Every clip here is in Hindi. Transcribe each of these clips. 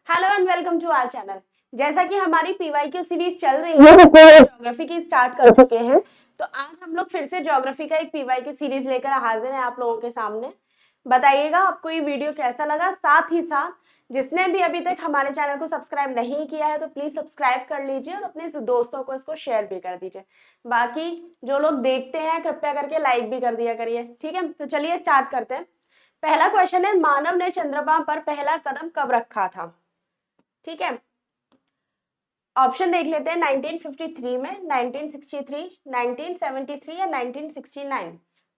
Hello and welcome to our channel. जैसा कि हमारी पीवाईक्यू सीरीज चल रही है, ज्योग्राफी की स्टार्ट कर चुके हैं, तो आज हम लोग फिर से ज्योग्राफी का एक पीवाईक्यू सीरीज लेकर हाजिर हैं आप लोगों के सामने। बताइएगा आपको ये वीडियो कैसा लगा। साथ ही साथ जिसने भी अभी तक हमारे चैनल को सब्सक्राइब नहीं किया है तो प्लीज सब्सक्राइब कर लीजिए और अपने दोस्तों को इसको शेयर भी कर दीजिए। बाकी जो लोग देखते हैं कृपया करके लाइक भी कर दिया करिए। ठीक है, तो चलिए स्टार्ट करते हैं। पहला क्वेश्चन है, मानव ने चंद्रमा पर पहला कदम कब रखा था? ठीक है, ऑप्शन देख लेते हैं। 1953 में, 1963, 1973 या 1969।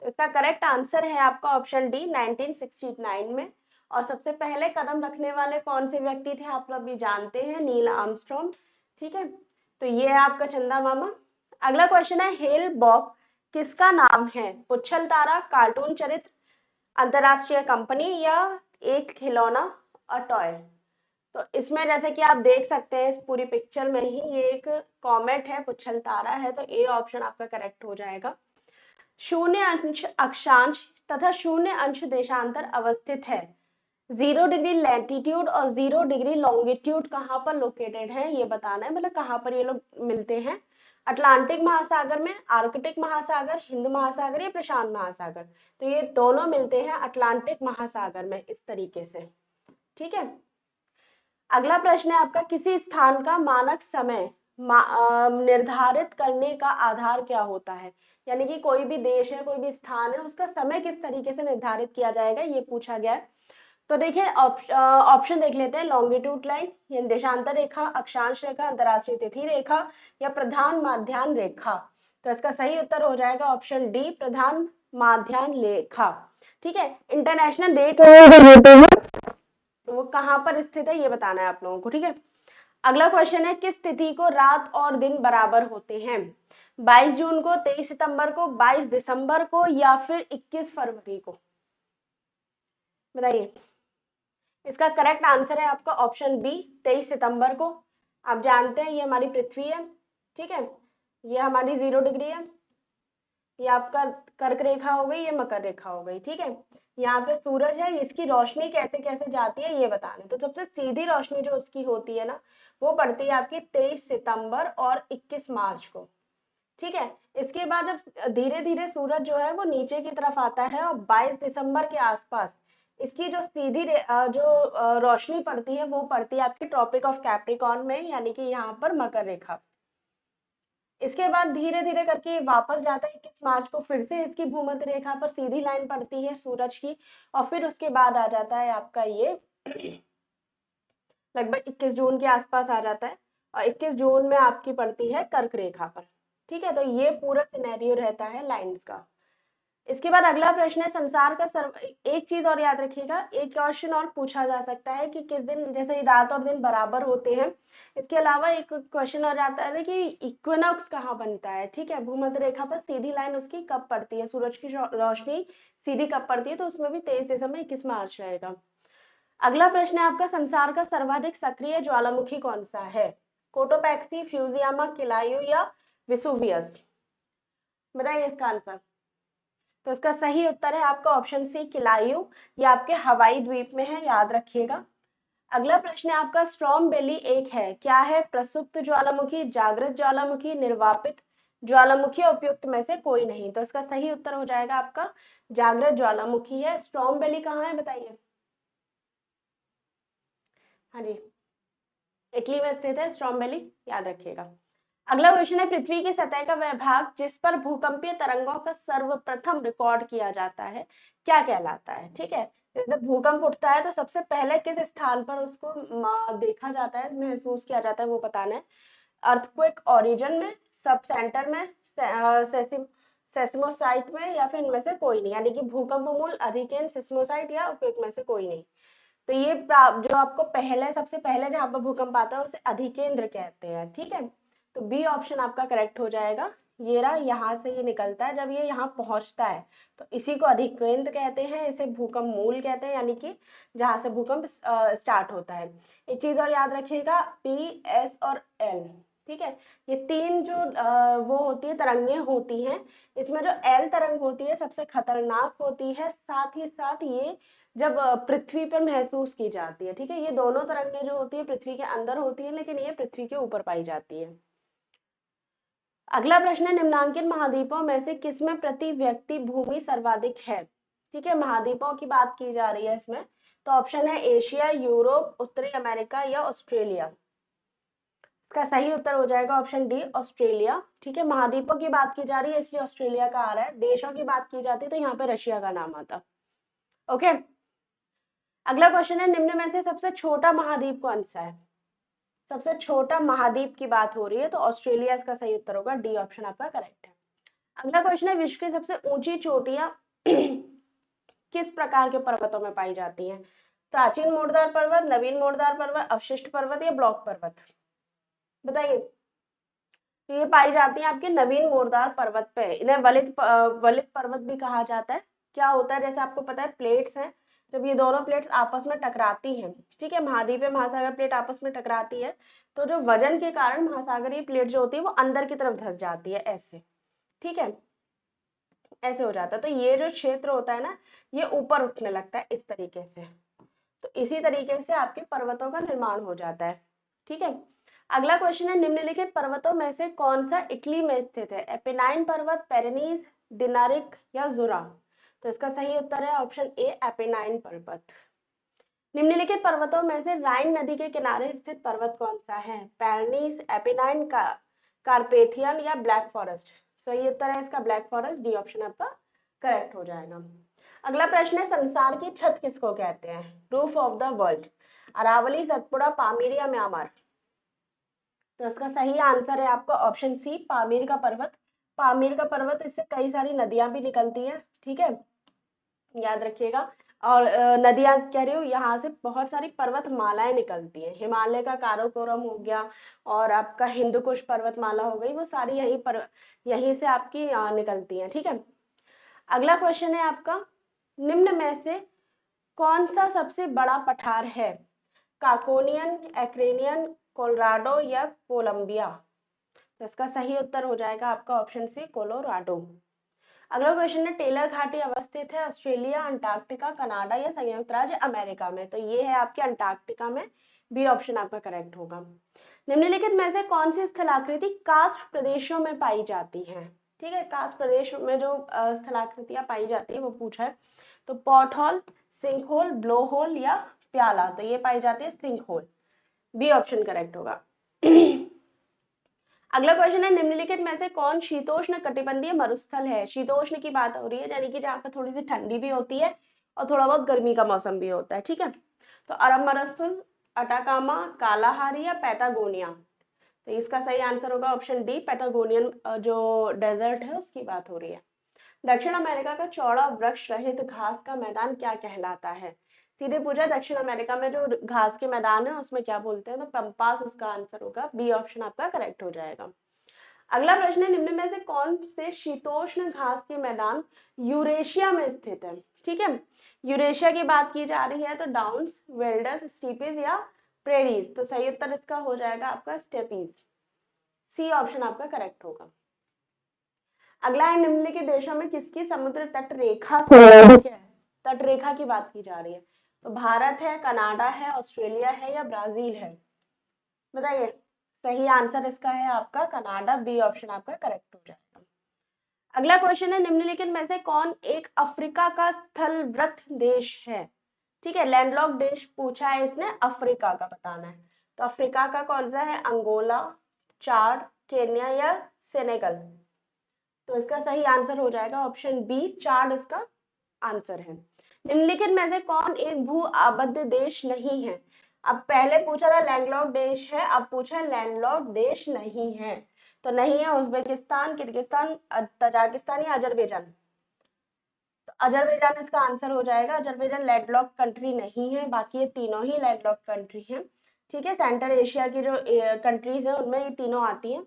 तो इसका करेक्ट आंसर है आपका ऑप्शन डी, 1969 में। और सबसे पहले कदम रखने वाले कौन से व्यक्ति थे आप लोग भी जानते हैं, नील आर्मस्ट्रॉन्ग। ठीक है, तो ये है आपका चंदा मामा। अगला क्वेश्चन है, हेल बॉब किसका नाम है? पुच्छल तारा, कार्टून चरित्र, अंतरराष्ट्रीय कंपनी या एक खिलौना और टॉय? तो इसमें जैसे कि आप देख सकते हैं इस पूरी पिक्चर में ही ये एक कॉमेट है, पुच्छल तारा है, तो ए ऑप्शन आपका करेक्ट हो जाएगा। शून्य अंश अक्षांश तथा शून्य अंश देशांतर अवस्थित है। 0 डिग्री लैटिट्यूड और 0 डिग्री लॉन्गिट्यूड कहाँ पर लोकेटेड है ये बताना है, मतलब कहाँ पर ये लोग मिलते हैं। अटलांटिक महासागर में, आर्कटिक महासागर, हिंद महासागर या प्रशांत महासागर? तो ये दोनों मिलते हैं अटलांटिक महासागर में इस तरीके से। ठीक है, अगला प्रश्न है आपका, किसी स्थान का मानक समय निर्धारित करने का आधार क्या होता है? यानी कि कोई भी देश है, कोई भी स्थान है, उसका समय किस तरीके से निर्धारित किया जाएगा ये पूछा गया है। तो देखिए ऑप्शन देख लेते हैं। लॉन्गिट्यूड लाइन यानी देशांतर रेखा, अक्षांश रेखा, अंतरराष्ट्रीय तिथि रेखा या प्रधान माध्यान्ह रेखा? तो इसका सही उत्तर हो जाएगा ऑप्शन डी, प्रधान माध्यान्ह रेखा। ठीक है, इंटरनेशनल डेट होते हैं वो कहाँ पर स्थित है ये बताना है आप लोगों को। ठीक है, अगला क्वेश्चन है, किस तिथि को रात और दिन बराबर होते हैं? 22 जून को, 23 सितंबर को, 22 दिसंबर को या फिर 21 फरवरी को? बताइए। इसका करेक्ट आंसर है आपका ऑप्शन बी, 23 सितंबर को। आप जानते हैं ये हमारी पृथ्वी है। ठीक है, ये हमारी 0 डिग्री है, ये आपका कर्क रेखा हो गई, ये मकर रेखा हो गई। ठीक है, यहाँ पे सूरज है, इसकी रोशनी कैसे कैसे जाती है ये बताने। तो सबसे सीधी रोशनी जो उसकी होती है ना, वो पड़ती है आपकी 23 सितंबर और 21 मार्च को। ठीक है, इसके बाद जब धीरे धीरे सूरज जो है वो नीचे की तरफ आता है और 22 दिसंबर के आसपास इसकी जो सीधी रोशनी पड़ती है वो पड़ती है आपकी ट्रॉपिक ऑफ कैप्रिकॉर्न में, यानी कि यहाँ पर मकर रेखा। इसके बाद धीरे धीरे करके वापस जाता है 21 मार्च को, फिर से इसकी भूमध्य रेखा पर सीधी लाइन पड़ती है सूरज की, और फिर उसके बाद आ जाता है आपका ये लगभग 21 जून के आसपास आ जाता है, और 21 जून में आपकी पड़ती है कर्क रेखा पर। ठीक है, तो ये पूरा सिनेरियो रहता है लाइंस का। इसके बाद अगला प्रश्न है, संसार का एक चीज और याद रखिएगा, एक क्वेश्चन और पूछा जा सकता है कि किस दिन, जैसे रात और दिन बराबर होते हैं, इसके अलावा एक क्वेश्चन और आता है कि इक्विनॉक्स कहाँ बनता है? ठीक है, भूमध्य रेखा पर सीधी लाइन उसकी कब पड़ती है, सूरज की रोशनी सीधी कब पड़ती है? तो उसमें भी 23 दिसंबर 21 मार्च रहेगा। अगला प्रश्न है आपका, संसार का सर्वाधिक सक्रिय ज्वालामुखी कौन सा है? कोटोपैक्सी, फ्यूजियामा, किलायू या विसुवियस? बताइए इसका आंसर। तो इसका सही उत्तर है आपका ऑप्शन सी, किलायू। ये आपके हवाई द्वीप में है, याद रखिएगा। अगला प्रश्न है आपका, स्ट्रॉम एक है, क्या है? प्रसुप्त ज्वालामुखी, जागृत ज्वालामुखी, निर्वापित ज्वालामुखी, उपयुक्त में से कोई नहीं? तो इसका सही उत्तर हो जाएगा आपका जागृत ज्वालामुखी है। स्ट्रॉम कहाँ है बताइए? हाँ जी, इटली में स्थित है स्ट्रॉम याद रखिएगा। अगला क्वेश्चन है, पृथ्वी की सतह का वह भाग जिस पर भूकंपीय तरंगों का सर्वप्रथम रिकॉर्ड किया जाता है क्या कहलाता है? ठीक है, जब भूकंप उठता है तो सबसे पहले किस स्थान पर उसको देखा जाता है, महसूस किया जाता है वो बताना है। अर्थक्वेक ओरिजिन में, सब सेंटर में, सेस्मोसाइट में या फिर इनमें से कोई नहीं, यानी कि भूकंप मूल, अधिकेंद्र, सिस्मोसाइट या उपयुक्त में से कोई नहीं? तो ये जो आपको पहले, सबसे पहले जहां पर भूकंप आता है उसे अधिकेंद्र कहते हैं। ठीक है, तो बी ऑप्शन आपका करेक्ट हो जाएगा। ये रहा, यहाँ से ये निकलता है, जब ये यहाँ पहुंचता है तो इसी को अधिकेंद्र कहते हैं, इसे भूकंप मूल कहते हैं, यानी कि जहां से भूकंप स्टार्ट होता है। एक चीज और याद रखिएगा, पी, एस और एल। ठीक है, ये 3 जो वो होती है तरंगें होती हैं, इसमें जो एल तरंग होती है सबसे खतरनाक होती है, साथ ही साथ ये जब पृथ्वी पर महसूस की जाती है। ठीक है, ये दोनों तरंगें जो होती है पृथ्वी के अंदर होती है, लेकिन ये पृथ्वी के ऊपर पाई जाती है। अगला प्रश्न है, निम्नांकित महाद्वीपों में से किसमें प्रति व्यक्ति भूमि सर्वाधिक है? ठीक है, महाद्वीपों की बात की जा रही है इसमें, तो ऑप्शन है एशिया, यूरोप, उत्तरी अमेरिका या ऑस्ट्रेलिया। इसका सही उत्तर हो जाएगा ऑप्शन डी, ऑस्ट्रेलिया। ठीक है, महाद्वीपों की बात की जा रही है इसलिए ऑस्ट्रेलिया का आ रहा है, देशों की बात की जाती है तो यहाँ पे रशिया का नाम आता। ओके, अगला क्वेश्चन है, निम्न में से सबसे छोटा महाद्वीप कौन सा है? सबसे छोटा महाद्वीप की बात हो रही है तो ऑस्ट्रेलिया इसका सही उत्तर होगा, डी ऑप्शन आपका करेक्ट है। अगला क्वेश्चन है, विश्व की सबसे ऊंची चोटियां किस प्रकार के पर्वतों में पाई जाती हैं? प्राचीन मोड़दार पर्वत, नवीन मोड़दार पर्वत, अवशिष्ट पर्वत या ब्लॉक पर्वत? बताइए। तो ये पाई जाती है आपके नवीन मोड़दार पर्वत पे, इन्हें वलित पर्वत भी कहा जाता है। क्या होता है, जैसे आपको पता है प्लेट्स हैं, जब ये दोनों प्लेट्स आपस में टकराती हैं, ठीक है, महाद्वीपीय महासागर प्लेट आपस में टकराती है, तो जो वजन के कारण महासागरीय प्लेट जो होती है वो अंदर की तरफ धंस जाती है, ऐसे। ठीक है, ऐसे हो जाता है, तो ये जो क्षेत्र होता है ना, ये ऊपर उठने लगता है इस तरीके से, तो इसी तरीके से आपके पर्वतों का निर्माण हो जाता है। ठीक है, अगला क्वेश्चन है, निम्नलिखित पर्वतों में से कौन सा इटली में स्थित है? एपेनाइन पर्वत, पेरेनीज, दिनारिक या जुरा? तो इसका सही उत्तर है ऑप्शन ए, एपेनाइन पर्वत। निम्नलिखित पर्वतों में से राइन नदी के किनारे स्थित पर्वत कौन सा है? पेरेनीज, एपेनाइन, कार्पेथियन या ब्लैक फॉरेस्ट? सही उत्तर है इसका ब्लैक फॉरेस्ट, डी ऑप्शन आपका करेक्ट हो जाएगा। अगला प्रश्न है, संसार की छत किसको कहते हैं? Roof of the world, Aravalli, Satpura, Pamir या म्यांमार? तो इसका सही आंसर है आपका ऑप्शन सी, पामीर का पर्वत। पामीर का पर्वत, इससे कई सारी नदियां भी निकलती हैं। ठीक है, याद रखिएगा। और नदियां कह रही हूँ, यहाँ से बहुत सारी पर्वतमालाएं निकलती हैं, हिमालय का काराकोरम हो गया और आपका हिंदुकुश पर्वतमाला हो गई, वो सारी यहीं से आपकी निकलती हैं। ठीक है, अगला क्वेश्चन है आपका, निम्न में से कौन सा सबसे बड़ा पठार है? काकोनियन, एक्रेनियन, कोलोराडो या कोलंबिया? तो इसका सही उत्तर हो जाएगा आपका ऑप्शन सी, कोलोराडो। अगला क्वेश्चन है, टेलर घाटी अवस्थित है ऑस्ट्रेलिया, अंटार्कटिका, कनाडा या संयुक्त राज्य अमेरिका में? तो ये है आपके अंटार्कटिका में, बी ऑप्शन आपका करेक्ट होगा। निम्नलिखित में से कौन सी स्थलाकृति कार्स्ट प्रदेशों में पाई जाती है? ठीक है, कार्स्ट प्रदेश में जो स्थलाकृतियां पाई जाती है वो पूछा है, तो pot hole, sink hole, blow hole या प्याला? तो ये पाई जाती है sink hole, B option correct होगा। अगला क्वेश्चन है, निम्नलिखित में से कौन शीतोष्ण कटिबंधीय मरुस्थल है? शीतोष्ण की बात हो रही है, यानी कि जहाँ पे थोड़ी सी ठंडी भी होती है और थोड़ा बहुत गर्मी का मौसम भी होता है। ठीक है, तो अरब मरुस्थल, अटाकामा, कालाहारी या पैटागोनिया? तो इसका सही आंसर होगा ऑप्शन डी, पैटागोनियन जो डेजर्ट है उसकी बात हो रही है। दक्षिण अमेरिका का चौड़ा वृक्ष रहित घास का मैदान क्या कहलाता है? सीधे पूछा, दक्षिण अमेरिका में जो घास के मैदान है उसमें क्या बोलते हैं? तो पंपास उसका आंसर होगा, बी ऑप्शन आपका करेक्ट हो जाएगा। अगला प्रश्न है, निम्न में से कौन से शीतोष्ण घास के मैदान यूरेशिया में स्थित है? ठीक है, यूरेशिया की बात की जा रही है, तो डाउन्स, वेल्डस, स्टीपीज या प्रेरीज? तो सही उत्तर इसका हो जाएगा आपका स्टेपीज, सी ऑप्शन आपका करेक्ट होगा। अगला है, निम्नलिखित देशों में किसकी समुद्र तट रेखा तट रेखा की बात की जा रही है? तो भारत है, कनाडा है, ऑस्ट्रेलिया है या ब्राजील है? बताइए। सही आंसर इसका है आपका कनाडा, बी ऑप्शन आपका करेक्ट हो जाएगा। अगला क्वेश्चन है, निम्नलिखित में से कौन एक अफ्रीका का स्थलव्रत देश है? ठीक है, लैंडलॉक देश पूछा है इसने, अफ्रीका का बताना है, तो अफ्रीका का कौन सा है? अंगोला, चाड, केन्या या सेनेगल? तो इसका सही आंसर हो जाएगा ऑप्शन बी, चाड इसका आंसर है। निम्नलिखित में से कौन एक भू आबद्ध देश नहीं है? अब पहले पूछा था लैंडलॉक देश है, अब पूछा है लैंडलॉक देश नहीं है, तो नहीं है उज्बेकिस्तान, किर्गिस्तान, तजाकिस्तान या अजरबैजान? तो अजरबैजान इसका आंसर हो जाएगा, अजरबैजान लैंडलॉक कंट्री नहीं है, बाकी ये तीनों ही लैंडलॉक कंट्री हैं। ठीक है, सेंट्रल एशिया की जो कंट्रीज है उनमें ये तीनों आती हैं।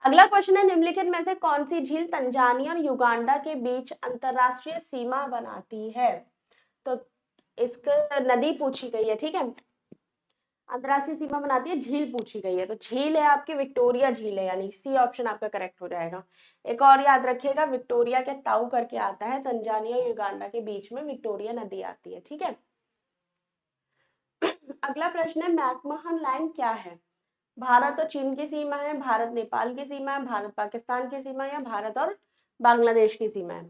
अगला क्वेश्चन है, निम्नलिखित में से कौन सी झील तंजानिया और युगांडा के बीच अंतरराष्ट्रीय सीमा बनाती है? तो इसके नदी पूछी गई है। ठीक है, अंतरराष्ट्रीय सीमा बनाती है, झील पूछी गई है, तो झील है आपकी विक्टोरिया झील है, यानी सी ऑप्शन आपका करेक्ट हो जाएगा। एक और याद रखिएगा, विक्टोरिया के ताऊ करके आता है, तंजानिया और युगांडा के बीच में विक्टोरिया नदी आती है, ठीक है। अगला प्रश्न है, मैकमोहन लाइन क्या है? भारत और चीन की सीमा है, भारत नेपाल की सीमा है, भारत पाकिस्तान की सीमा है, या भारत और बांग्लादेश की सीमा है?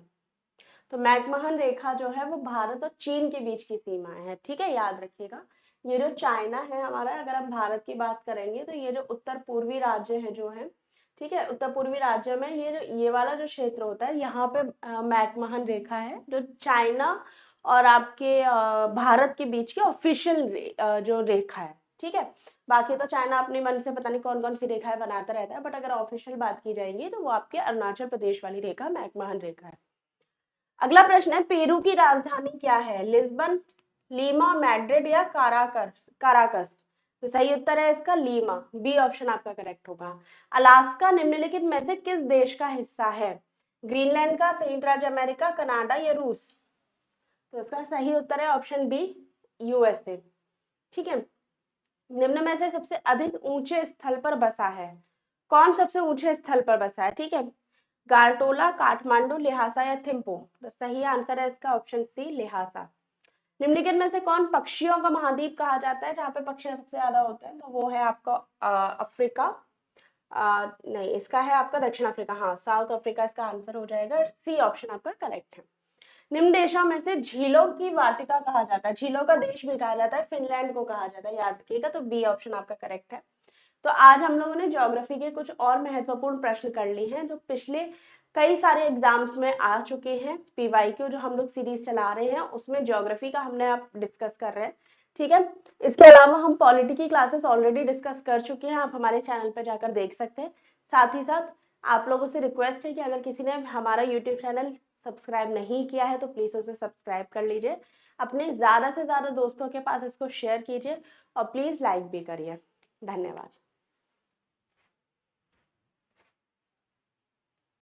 तो मैकमोहन रेखा जो है वो भारत और चीन के बीच की सीमा है, ठीक है, याद रखिएगा। ये जो चाइना है हमारा, अगर हम भारत की बात करेंगे तो ये जो उत्तर पूर्वी राज्य है जो है, ठीक है, उत्तर पूर्वी राज्य में ये वाला जो क्षेत्र होता है, यहाँ पे मैकमोहन रेखा है, जो चाइना और आपके भारत के बीच की ऑफिशियल जो रेखा है, ठीक है। बाकी तो चाइना अपने मन से पता नहीं कौन कौन सी रेखाएं बनाता रहता है, बट अगर ऑफिशियल बात की जाएगी तो वो आपके अरुणाचल प्रदेश वाली रेखा मैकमोहन रेखा है। अगला प्रश्न है, पेरू की राजधानी क्या है? लिस्बन, लीमा, मैड्रिड या काराकस? काराकस। तो सही उत्तर है इसका लीमा, बी ऑप्शन आपका करेक्ट होगा। अलास्का निम्नलिखित में से किस देश का हिस्सा है? ग्रीनलैंड का, संयुक्त राज्य अमेरिका, कनाडा या रूस? तो इसका सही उत्तर है ऑप्शन बी, यूएसए, ठीक है। निम्न में से सबसे अधिक ऊंचे स्थल पर बसा है? कौन सबसे ऊंचे स्थल पर बसा है, ठीक है? गारटोला, काठमांडू, लिहासा या थिम्पू? तो सही आंसर है इसका ऑप्शन सी, लिहासा। निम्नलिखित में से कौन पक्षियों का महाद्वीप कहा जाता है, जहाँ पे पक्षी सबसे ज्यादा होते हैं? तो वो है आपका अफ्रीका, नहीं, इसका है आपका दक्षिण अफ्रीका, हाँ, साउथ अफ्रीका इसका आंसर हो जाएगा, सी ऑप्शन आपका करेक्ट है। निम्न देशों में से झीलों की वाटिका कहा जाता है, झीलों का देश भी कहा जाता है, फिनलैंड को कहा जाता है, याद रखिएगा, तो बी ऑप्शन आपका करेक्ट है। तो आज हम लोगों ने ज्योग्राफी के कुछ और महत्वपूर्ण प्रश्न कर लिए हैं, जो पिछले कई सारे एग्जाम्स में आ चुके हैं। पीवाईक्यू जो हम लोग सीरीज चला रहे हैं उसमें ज्योग्राफी का हमने आप डिस्कस कर रहे हैं, ठीक है। इसके अलावा हम पॉलिटी की क्लासेस ऑलरेडी डिस्कस कर चुके हैं, आप हमारे चैनल पर जाकर देख सकते हैं। साथ ही साथ आप लोगों से रिक्वेस्ट है कि अगर किसी ने हमारा यूट्यूब चैनल सब्सक्राइब नहीं किया है तो प्लीज़ उसे सब्सक्राइब कर लीजिए, अपने ज़्यादा से ज़्यादा दोस्तों के पास इसको शेयर कीजिए और प्लीज़ लाइक भी करिए। धन्यवाद।